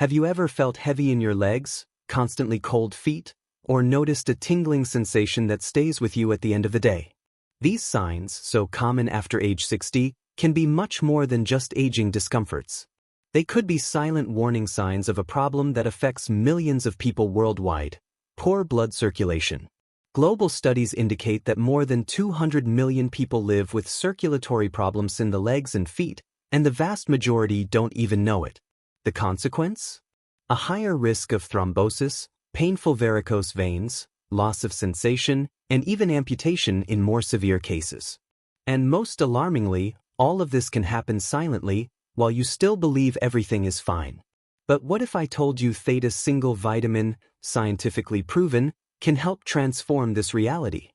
Have you ever felt heavy in your legs, constantly cold feet, or noticed a tingling sensation that stays with you at the end of the day? These signs, so common after age 60, can be much more than just aging discomforts. They could be silent warning signs of a problem that affects millions of people worldwide: poor blood circulation. Global studies indicate that more than 200 million people live with circulatory problems in the legs and feet, and the vast majority don't even know it. The consequence? A higher risk of thrombosis, painful varicose veins, loss of sensation, and even amputation in more severe cases. And most alarmingly, all of this can happen silently, while you still believe everything is fine. But what if I told you Theta single vitamin, scientifically proven, can help transform this reality?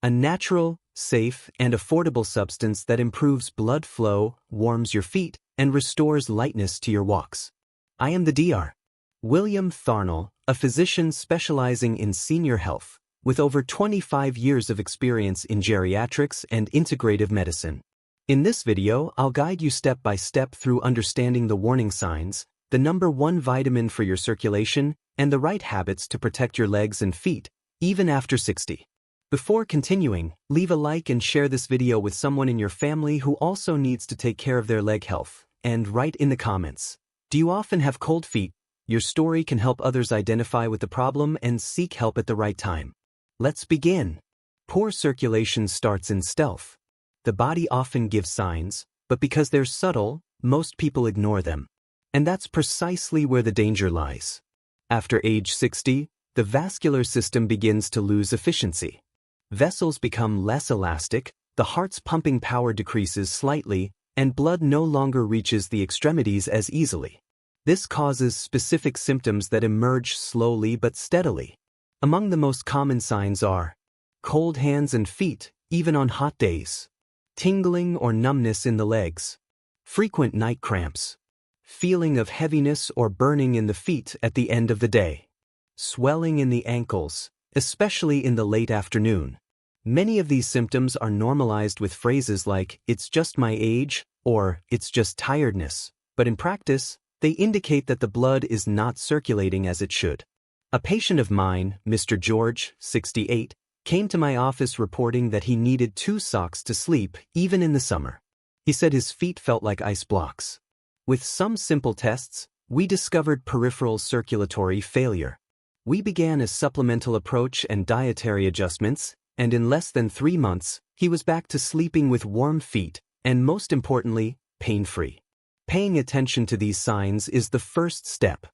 A natural, safe, and affordable substance that improves blood flow, warms your feet, and restores lightness to your walks. I am the Dr. William Tharnell, a physician specializing in senior health, with over 25 years of experience in geriatrics and integrative medicine. In this video, I'll guide you step by step through understanding the warning signs, the number one vitamin for your circulation, and the right habits to protect your legs and feet, even after 60. Before continuing, leave a like and share this video with someone in your family who also needs to take care of their leg health, and write in the comments, do you often have cold feet? Your story can help others identify with the problem and seek help at the right time. Let's begin. Poor circulation starts in stealth. The body often gives signs, but because they're subtle, most people ignore them. And that's precisely where the danger lies. After age 60, the vascular system begins to lose efficiency. Vessels become less elastic, the heart's pumping power decreases slightly, and blood no longer reaches the extremities as easily. This causes specific symptoms that emerge slowly but steadily. Among the most common signs are cold hands and feet, even on hot days, tingling or numbness in the legs, frequent night cramps, feeling of heaviness or burning in the feet at the end of the day, swelling in the ankles, especially in the late afternoon. Many of these symptoms are normalized with phrases like, "It's just my age," or "It's just tiredness," but in practice, they indicate that the blood is not circulating as it should. A patient of mine, Mr. George, 68, came to my office reporting that he needed 2 socks to sleep, even in the summer. He said his feet felt like ice blocks. With some simple tests, we discovered peripheral circulatory failure. We began a supplemental approach and dietary adjustments, and in less than 3 months, he was back to sleeping with warm feet, and most importantly, pain-free. Paying attention to these signs is the first step.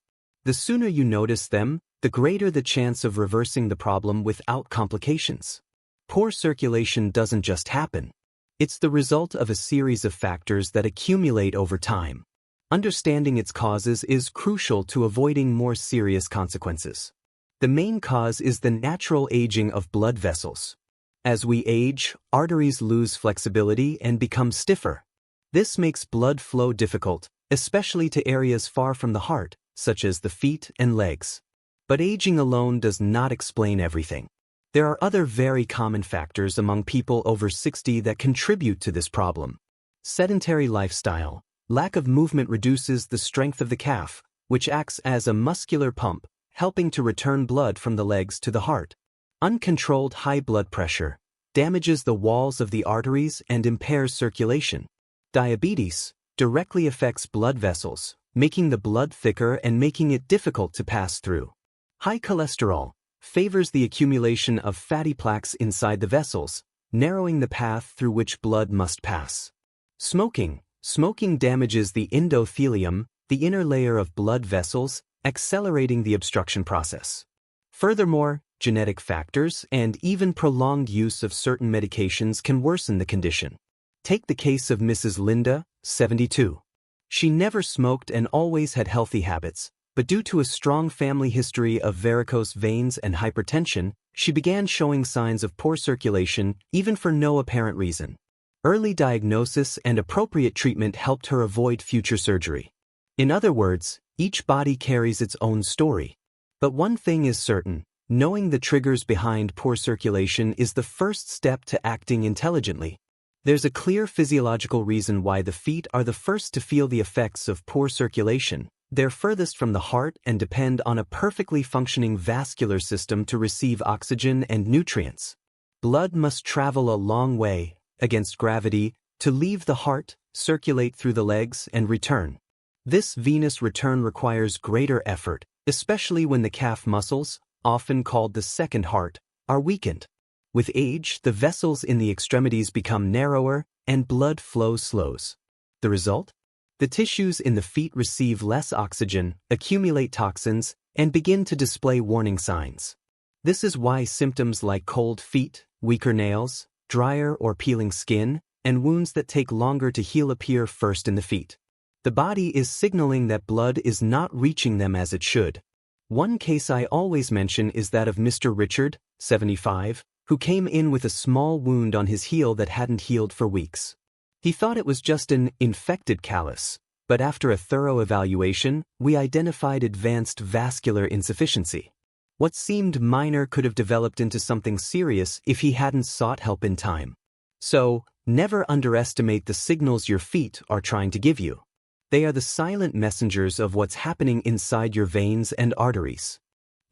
The sooner you notice them, the greater the chance of reversing the problem without complications. Poor circulation doesn't just happen. It's the result of a series of factors that accumulate over time. Understanding its causes is crucial to avoiding more serious consequences. The main cause is the natural aging of blood vessels. As we age, arteries lose flexibility and become stiffer. This makes blood flow difficult, especially to areas far from the heart, such as the feet and legs. But aging alone does not explain everything. There are other very common factors among people over 60 that contribute to this problem. Sedentary lifestyle. Lack of movement reduces the strength of the calf, which acts as a muscular pump, helping to return blood from the legs to the heart. Uncontrolled high blood pressure damages the walls of the arteries and impairs circulation. Diabetes directly affects blood vessels, making the blood thicker and making it difficult to pass through. High cholesterol favors the accumulation of fatty plaques inside the vessels, narrowing the path through which blood must pass. Smoking damages the endothelium, the inner layer of blood vessels, accelerating the obstruction process. Furthermore, genetic factors and even prolonged use of certain medications can worsen the condition. Take the case of Mrs. Linda, 72. She never smoked and always had healthy habits, but due to a strong family history of varicose veins and hypertension, she began showing signs of poor circulation even for no apparent reason. Early diagnosis and appropriate treatment helped her avoid future surgery. In other words, each body carries its own story. But one thing is certain, knowing the triggers behind poor circulation is the first step to acting intelligently. There's a clear physiological reason why the feet are the first to feel the effects of poor circulation, They're furthest from the heart and depend on a perfectly functioning vascular system to receive oxygen and nutrients. Blood must travel a long way, against gravity, to leave the heart, circulate through the legs, and return. This venous return requires greater effort, especially when the calf muscles, often called the second heart, are weakened. With age, the vessels in the extremities become narrower, and blood flow slows. The result? The tissues in the feet receive less oxygen, accumulate toxins, and begin to display warning signs. This is why symptoms like cold feet, weaker nails, drier or peeling skin, and wounds that take longer to heal appear first in the feet. The body is signaling that blood is not reaching them as it should. One case I always mention is that of Mr. Richard, 75, who came in with a small wound on his heel that hadn't healed for weeks. He thought it was just an infected callus, but after a thorough evaluation, we identified advanced vascular insufficiency. What seemed minor could have developed into something serious if he hadn't sought help in time. So, never underestimate the signals your feet are trying to give you. They are the silent messengers of what's happening inside your veins and arteries.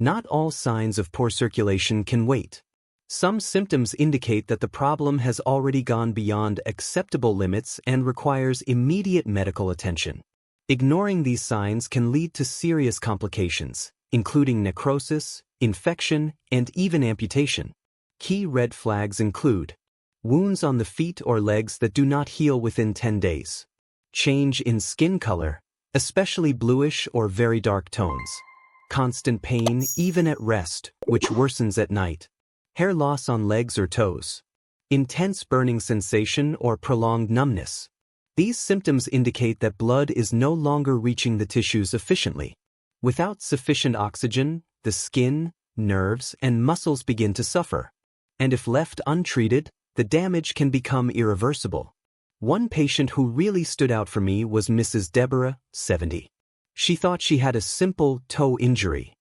Not all signs of poor circulation can wait. Some symptoms indicate that the problem has already gone beyond acceptable limits and requires immediate medical attention. Ignoring these signs can lead to serious complications, including necrosis, infection, and even amputation. Key red flags include wounds on the feet or legs that do not heal within 10 days, change in skin color, especially bluish or very dark tones, constant pain even at rest, which worsens at night, hair loss on legs or toes, intense burning sensation or prolonged numbness. These symptoms indicate that blood is no longer reaching the tissues efficiently. Without sufficient oxygen, the skin, nerves, and muscles begin to suffer. And if left untreated, the damage can become irreversible. One patient who really stood out for me was Mrs. Deborah, 70. She thought she had a simple toe injury.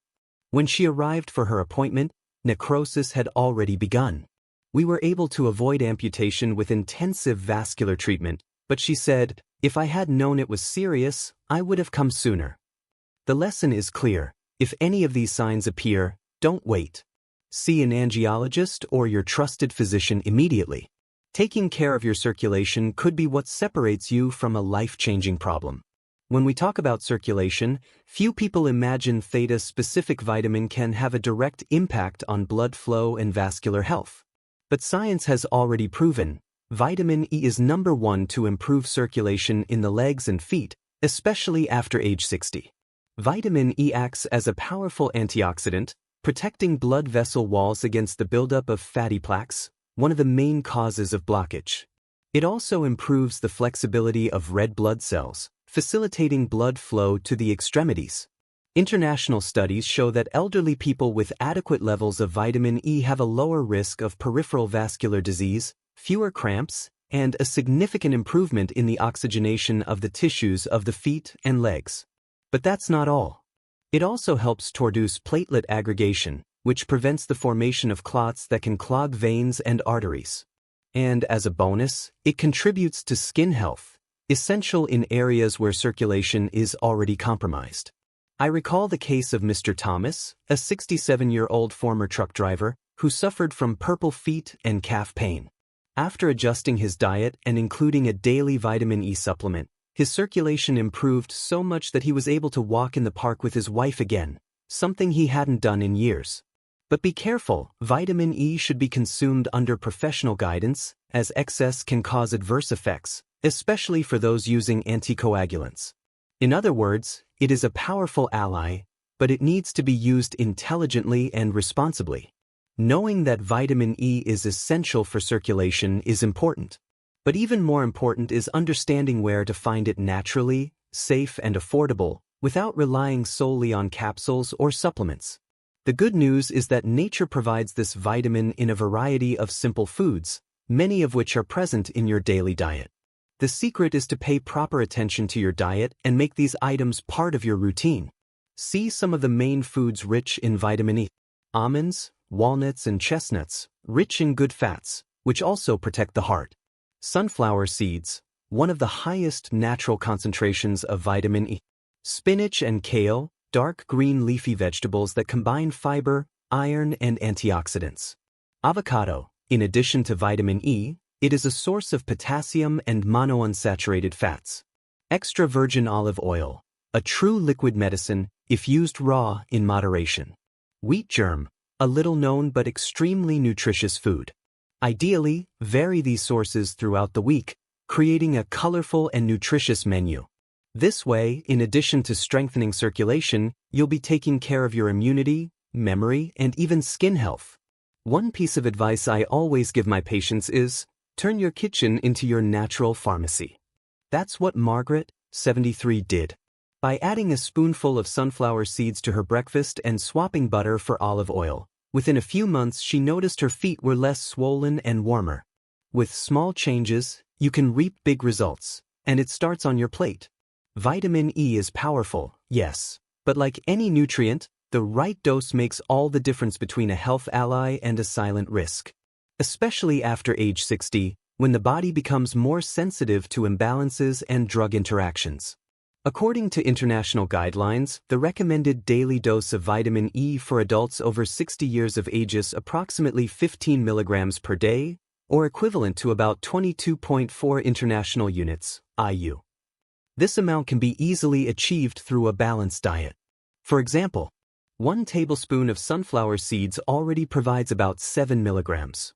When she arrived for her appointment, necrosis had already begun. We were able to avoid amputation with intensive vascular treatment, but she said, "If I had known it was serious, I would have come sooner." The lesson is clear. If any of these signs appear, don't wait. See an angiologist or your trusted physician immediately. Taking care of your circulation could be what separates you from a life-changing problem. When we talk about circulation, few people imagine theta-specific vitamin can have a direct impact on blood flow and vascular health. But science has already proven vitamin E is number one to improve circulation in the legs and feet, especially after age 60. Vitamin E acts as a powerful antioxidant, protecting blood vessel walls against the buildup of fatty plaques, one of the main causes of blockage. It also improves the flexibility of red blood cells, facilitating blood flow to the extremities. International studies show that elderly people with adequate levels of vitamin E have a lower risk of peripheral vascular disease, fewer cramps, and a significant improvement in the oxygenation of the tissues of the feet and legs. But that's not all. It also helps to reduce platelet aggregation, which prevents the formation of clots that can clog veins and arteries. And as a bonus, it contributes to skin health, essential in areas where circulation is already compromised. I recall the case of Mr. Thomas, a 67-year-old former truck driver, who suffered from purple feet and calf pain. After adjusting his diet and including a daily vitamin E supplement, his circulation improved so much that he was able to walk in the park with his wife again, something he hadn't done in years. But be careful, vitamin E should be consumed under professional guidance, as excess can cause adverse effects, especially for those using anticoagulants. In other words, it is a powerful ally, but it needs to be used intelligently and responsibly. Knowing that vitamin E is essential for circulation is important. But even more important is understanding where to find it naturally, safe, and affordable, without relying solely on capsules or supplements. The good news is that nature provides this vitamin in a variety of simple foods, many of which are present in your daily diet. The secret is to pay proper attention to your diet and make these items part of your routine. See some of the main foods rich in vitamin E. Almonds, walnuts, and chestnuts, rich in good fats, which also protect the heart. Sunflower seeds, one of the highest natural concentrations of vitamin E. Spinach and kale, dark green leafy vegetables that combine fiber, iron, and antioxidants. Avocado, in addition to vitamin E, it is a source of potassium and monounsaturated fats. Extra virgin olive oil, a true liquid medicine if used raw in moderation. Wheat germ, a little known but extremely nutritious food. Ideally, vary these sources throughout the week, creating a colorful and nutritious menu. This way, in addition to strengthening circulation, you'll be taking care of your immunity, memory, and even skin health. One piece of advice I always give my patients is, turn your kitchen into your natural pharmacy. That's what Margaret, 73, did. By adding a spoonful of sunflower seeds to her breakfast and swapping butter for olive oil, within a few months she noticed her feet were less swollen and warmer. With small changes, you can reap big results, and it starts on your plate. Vitamin E is powerful, yes, but like any nutrient, the right dose makes all the difference between a health ally and a silent risk. Especially after age 60, when the body becomes more sensitive to imbalances and drug interactions. According to international guidelines, the recommended daily dose of vitamin E for adults over 60 years of age is approximately 15 milligrams per day, or equivalent to about 22.4 international units, IU. This amount can be easily achieved through a balanced diet. For example, 1 tablespoon of sunflower seeds already provides about 7 milligrams.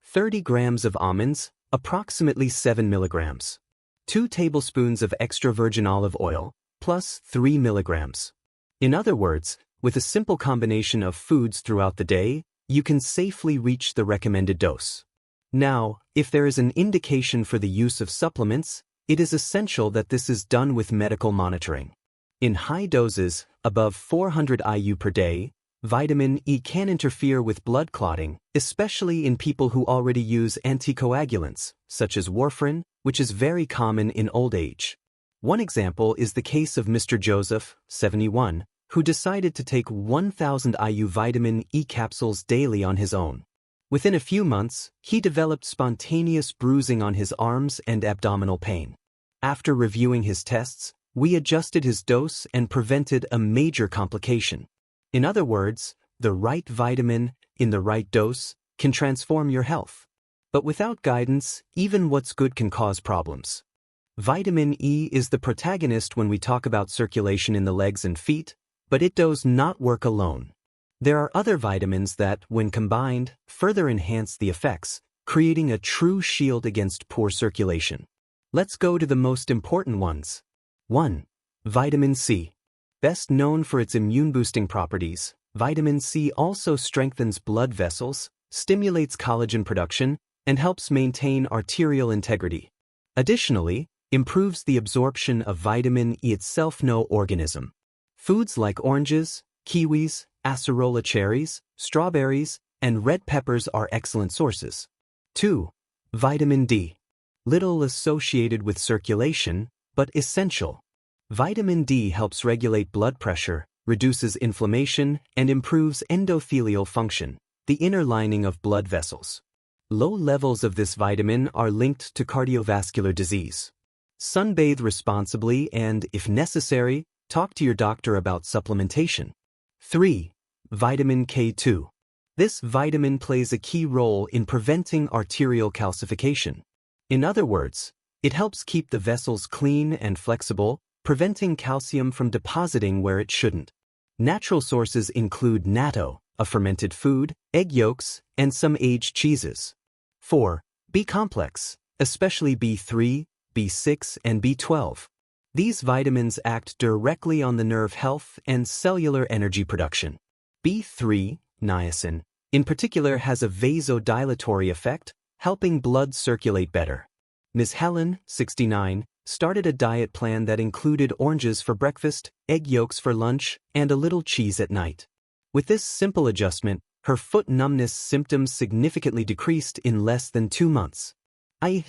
30 grams of almonds, approximately 7 milligrams. 2 tablespoons of extra virgin olive oil, plus 3 milligrams. In other words, with a simple combination of foods throughout the day, you can safely reach the recommended dose. Now, if there is an indication for the use of supplements, it is essential that this is done with medical monitoring. In high doses, above 400 IU per day, vitamin E can interfere with blood clotting, especially in people who already use anticoagulants, such as warfarin, which is very common in old age. One example is the case of Mr. Joseph, 71, who decided to take 1,000 IU vitamin E capsules daily on his own. Within a few months, he developed spontaneous bruising on his arms and abdominal pain. After reviewing his tests, we adjusted his dose and prevented a major complication. In other words, the right vitamin, in the right dose, can transform your health. But without guidance, even what's good can cause problems. Vitamin E is the protagonist when we talk about circulation in the legs and feet, but it does not work alone. There are other vitamins that, when combined, further enhance the effects, creating a true shield against poor circulation. Let's go to the most important ones. 1. Vitamin C. Best known for its immune-boosting properties, vitamin C also strengthens blood vessels, stimulates collagen production, and helps maintain arterial integrity. Additionally, improves the absorption of vitamin E itself. No organism. Foods like oranges, kiwis, acerola cherries, strawberries, and red peppers are excellent sources. 2. Vitamin D. Little associated with circulation, but essential. Vitamin D helps regulate blood pressure, reduces inflammation, and improves endothelial function, the inner lining of blood vessels. Low levels of this vitamin are linked to cardiovascular disease. Sunbathe responsibly and, if necessary, talk to your doctor about supplementation. 3. Vitamin K2. This vitamin plays a key role in preventing arterial calcification. In other words, it helps keep the vessels clean and flexible, preventing calcium from depositing where it shouldn't. Natural sources include natto, a fermented food, egg yolks, and some aged cheeses. 4. B-complex, especially B3, B6, and B12. These vitamins act directly on the nerve health and cellular energy production. B3, niacin, in particular has a vasodilatory effect, helping blood circulate better. Ms. Helen, 69, started a diet plan that included oranges for breakfast, egg yolks for lunch, and a little cheese at night. With this simple adjustment, her foot numbness symptoms significantly decreased in less than 2 months.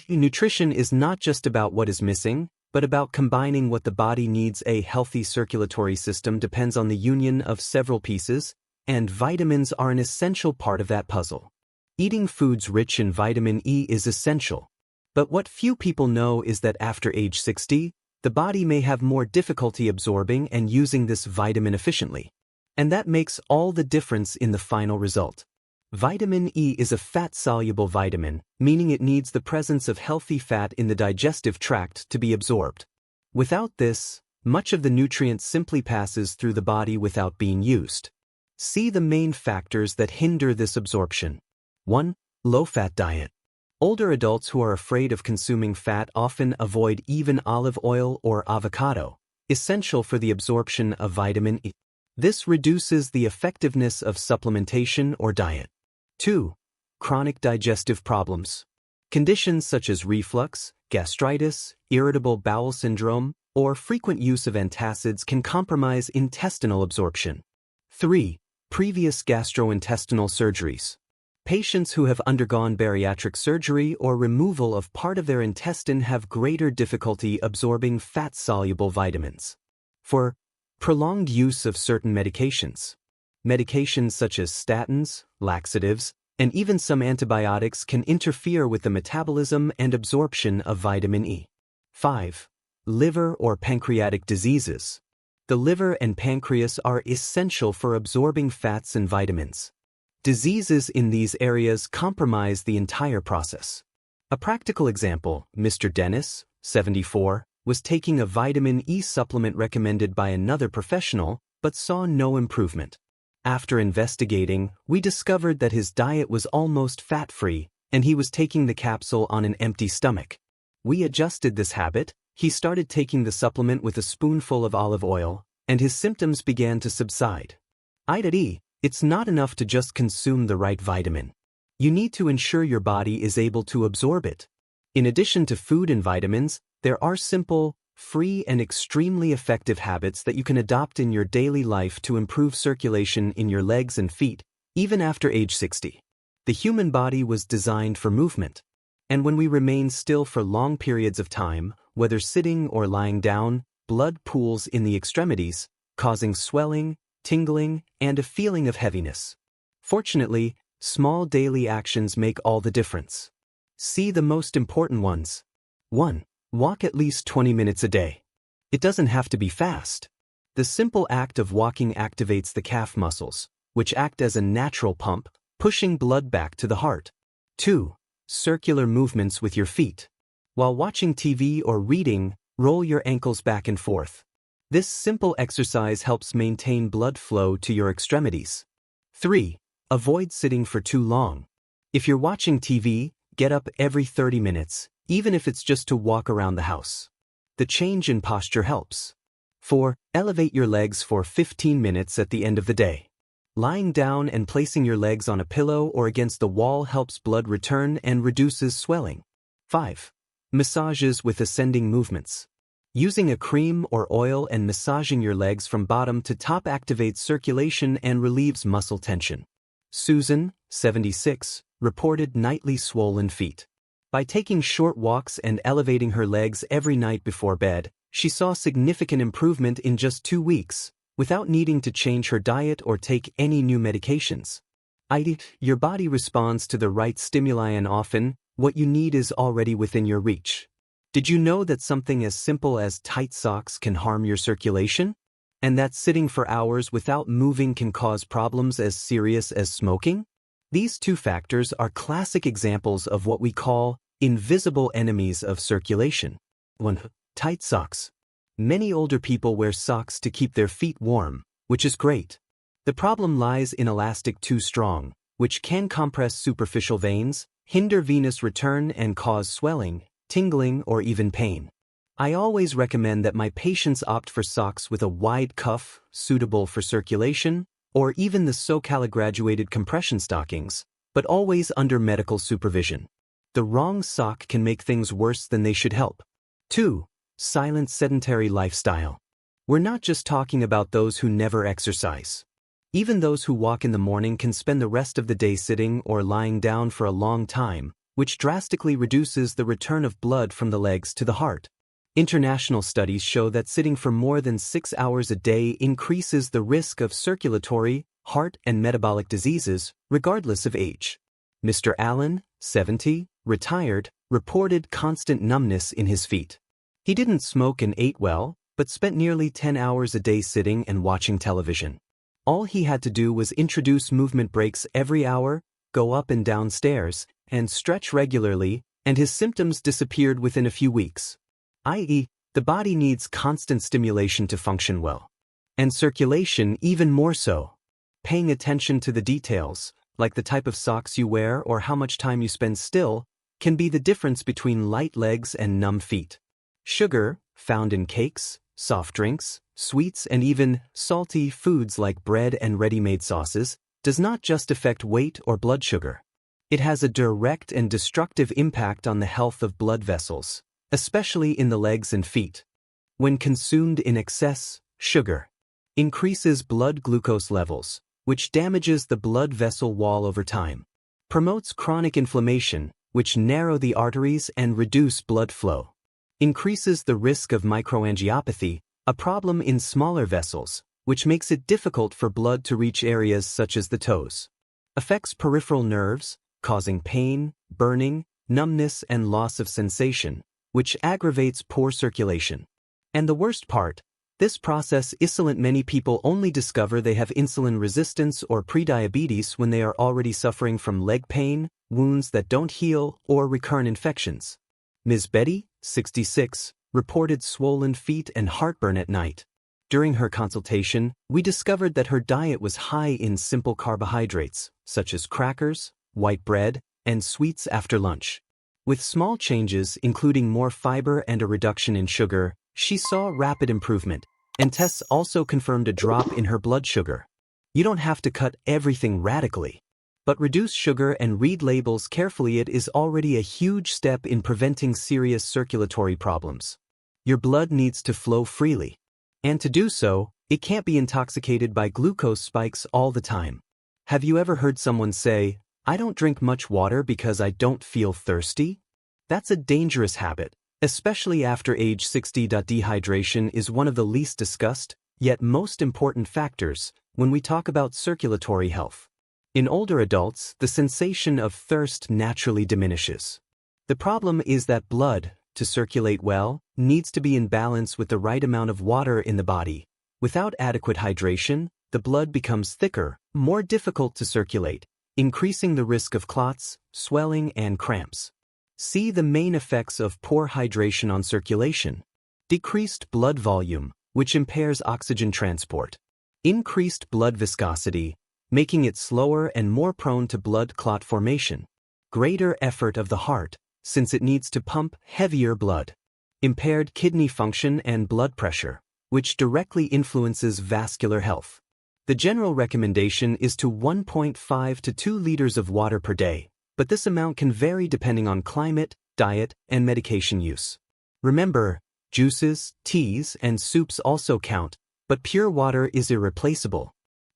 Nutrition is not just about what is missing, but about combining what the body needs. A healthy circulatory system depends on the union of several pieces, and vitamins are an essential part of that puzzle. Eating foods rich in vitamin E is essential. But what few people know is that after age 60, the body may have more difficulty absorbing and using this vitamin efficiently. And that makes all the difference in the final result. Vitamin E is a fat-soluble vitamin, meaning it needs the presence of healthy fat in the digestive tract to be absorbed. Without this, much of the nutrient simply passes through the body without being used. See the main factors that hinder this absorption. 1. Low-fat diet. Older adults who are afraid of consuming fat often avoid even olive oil or avocado, essential for the absorption of vitamin E. This reduces the effectiveness of supplementation or diet. 2. Chronic digestive problems. Conditions such as reflux, gastritis, irritable bowel syndrome, or frequent use of antacids can compromise intestinal absorption. 3. Previous gastrointestinal surgeries. Patients who have undergone bariatric surgery or removal of part of their intestine have greater difficulty absorbing fat-soluble vitamins. 4. Prolonged use of certain medications. Medications such as statins, laxatives, and even some antibiotics can interfere with the metabolism and absorption of vitamin E. 5. Liver or pancreatic diseases. The liver and pancreas are essential for absorbing fats and vitamins. Diseases in these areas compromise the entire process. A practical example, Mr. Dennis, 74, was taking a vitamin E supplement recommended by another professional, but saw no improvement. After investigating, we discovered that his diet was almost fat-free, and he was taking the capsule on an empty stomach. We adjusted this habit, he started taking the supplement with a spoonful of olive oil, and his symptoms began to subside. I.e., it's not enough to just consume the right vitamin. You need to ensure your body is able to absorb it. In addition to food and vitamins, there are simple, free and extremely effective habits that you can adopt in your daily life to improve circulation in your legs and feet, even after age 60. The human body was designed for movement. And when we remain still for long periods of time, whether sitting or lying down, blood pools in the extremities, causing swelling, tingling, and a feeling of heaviness. Fortunately, small daily actions make all the difference. See the most important ones. 1. Walk at least 20 minutes a day. It doesn't have to be fast. The simple act of walking activates the calf muscles, which act as a natural pump, pushing blood back to the heart. 2. Circular movements with your feet. While watching TV or reading, roll your ankles back and forth. This simple exercise helps maintain blood flow to your extremities. 3. Avoid sitting for too long. If you're watching TV, get up every 30 minutes, even if it's just to walk around the house. The change in posture helps. 4. Elevate your legs for 15 minutes at the end of the day. Lying down and placing your legs on a pillow or against the wall helps blood return and reduces swelling. 5. Massages with ascending movements. Using a cream or oil and massaging your legs from bottom to top activates circulation and relieves muscle tension. Susan, 76, reported nightly swollen feet. By taking short walks and elevating her legs every night before bed, she saw significant improvement in just 2 weeks, without needing to change her diet or take any new medications. Your body responds to the right stimuli, and often, what you need is already within your reach. Did you know that something as simple as tight socks can harm your circulation? And that sitting for hours without moving can cause problems as serious as smoking? These 2 factors are classic examples of what we call invisible enemies of circulation. 1. Tight socks. Many older people wear socks to keep their feet warm, which is great. The problem lies in elastic too strong, which can compress superficial veins, hinder venous return and cause swelling, tingling, or even pain. I always recommend that my patients opt for socks with a wide cuff, suitable for circulation, or even the SoCal-graduated compression stockings, but always under medical supervision. The wrong sock can make things worse than they should help. 2. Silent sedentary lifestyle. We're not just talking about those who never exercise. Even those who walk in the morning can spend the rest of the day sitting or lying down for a long time, which drastically reduces the return of blood from the legs to the heart. International studies show that sitting for more than 6 hours a day increases the risk of circulatory, heart, and metabolic diseases, regardless of age. Mr. Allen, 70, retired, reported constant numbness in his feet. He didn't smoke and ate well, but spent nearly 10 hours a day sitting and watching television. All he had to do was introduce movement breaks every hour, go up and down stairs, and stretch regularly, and his symptoms disappeared within a few weeks. I.e., the body needs constant stimulation to function well. And circulation even more so. Paying attention to the details, like the type of socks you wear or how much time you spend still, can be the difference between light legs and numb feet. Sugar, found in cakes, soft drinks, sweets, and even salty foods like bread and ready-made sauces, does not just affect weight or blood sugar. It has a direct and destructive impact on the health of blood vessels, especially in the legs and feet. When consumed in excess, sugar increases blood glucose levels, which damages the blood vessel wall over time, promotes chronic inflammation, which narrow the arteries and reduce blood flow, increases the risk of microangiopathy, a problem in smaller vessels, which makes it difficult for blood to reach areas such as the toes, affects peripheral nerves, causing pain, burning, numbness, and loss of sensation, which aggravates poor circulation. And the worst part, this process isn't many people only discover they have insulin resistance or prediabetes when they are already suffering from leg pain, wounds that don't heal, or recurrent infections. Ms. Betty, 66, reported swollen feet and heartburn at night. During her consultation, we discovered that her diet was high in simple carbohydrates, such as crackers, white bread, and sweets after lunch. With small changes, including more fiber and a reduction in sugar, she saw rapid improvement, and tests also confirmed a drop in her blood sugar. You don't have to cut everything radically, but reduce sugar and read labels carefully. It is already a huge step in preventing serious circulatory problems. Your blood needs to flow freely, and to do so, it can't be intoxicated by glucose spikes all the time. Have you ever heard someone say, "I don't drink much water because I don't feel thirsty"? That's a dangerous habit, especially after age 60. Dehydration is one of the least discussed, yet most important factors when we talk about circulatory health. In older adults, the sensation of thirst naturally diminishes. The problem is that blood, to circulate well, needs to be in balance with the right amount of water in the body. Without adequate hydration, the blood becomes thicker, more difficult to circulate, increasing the risk of clots, swelling, and cramps. See the main effects of poor hydration on circulation. Decreased blood volume, which impairs oxygen transport. Increased blood viscosity, making it slower and more prone to blood clot formation. Greater effort of the heart, since it needs to pump heavier blood. Impaired kidney function and blood pressure, which directly influences vascular health. The general recommendation is to 1.5 to 2 liters of water per day, but this amount can vary depending on climate, diet, and medication use. Remember, juices, teas, and soups also count, but pure water is irreplaceable.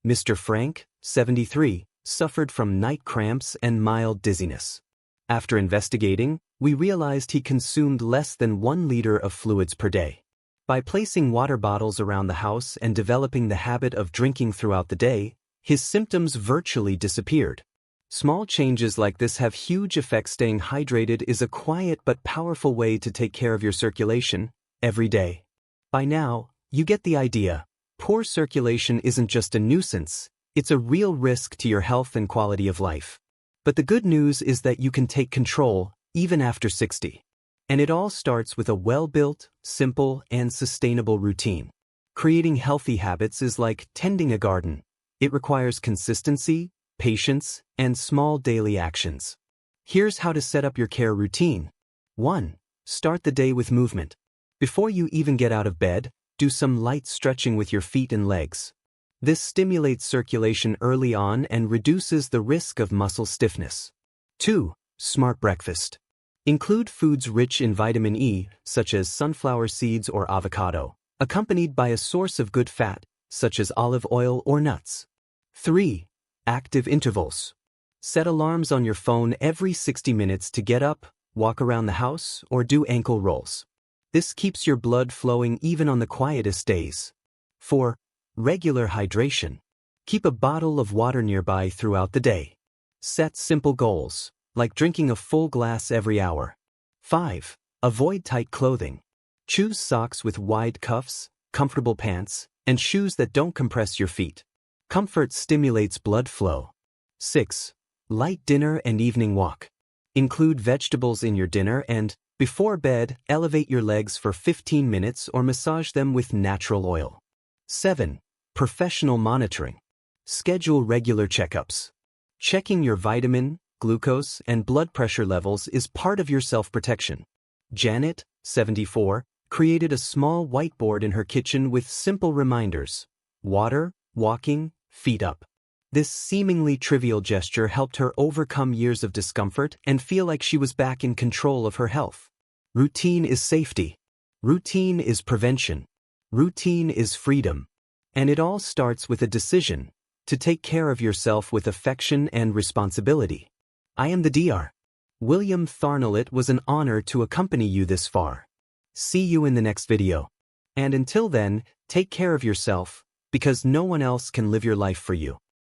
Mr. Frank, 73, suffered from night cramps and mild dizziness. After investigating, we realized he consumed less than 1 liter of fluids per day. By placing water bottles around the house and developing the habit of drinking throughout the day, his symptoms virtually disappeared. Small changes like this have huge effects. Staying hydrated is a quiet but powerful way to take care of your circulation every day. By now, you get the idea. Poor circulation isn't just a nuisance, it's a real risk to your health and quality of life. But the good news is that you can take control even after 60. And it all starts with a well-built, simple, and sustainable routine. Creating healthy habits is like tending a garden. It requires consistency, patience, and small daily actions. Here's how to set up your care routine. 1. Start the day with movement. Before you even get out of bed, do some light stretching with your feet and legs. This stimulates circulation early on and reduces the risk of muscle stiffness. 2. Smart breakfast. Include foods rich in vitamin E, such as sunflower seeds or avocado, accompanied by a source of good fat, such as olive oil or nuts. 3. Active intervals. Set alarms on your phone every 60 minutes to get up, walk around the house, or do ankle rolls. This keeps your blood flowing even on the quietest days. 4. Regular hydration. Keep a bottle of water nearby throughout the day. Set simple goals, like drinking a full glass every hour. 5. Avoid tight clothing. Choose socks with wide cuffs, comfortable pants, and shoes that don't compress your feet. Comfort stimulates blood flow. 6. Light dinner and evening walk. Include vegetables in your dinner and, before bed, elevate your legs for 15 minutes or massage them with natural oil. 7. Professional monitoring. Schedule regular checkups. Checking your vitamin, glucose, and blood pressure levels is part of your self-protection. Janet, 74, created a small whiteboard in her kitchen with simple reminders: water, walking, feet up. This seemingly trivial gesture helped her overcome years of discomfort and feel like she was back in control of her health. Routine is safety. Routine is prevention. Routine is freedom. And it all starts with a decision to take care of yourself with affection and responsibility. I am the Dr. William Tharnell. It was an honor to accompany you this far. See you in the next video. And until then, take care of yourself, because no one else can live your life for you.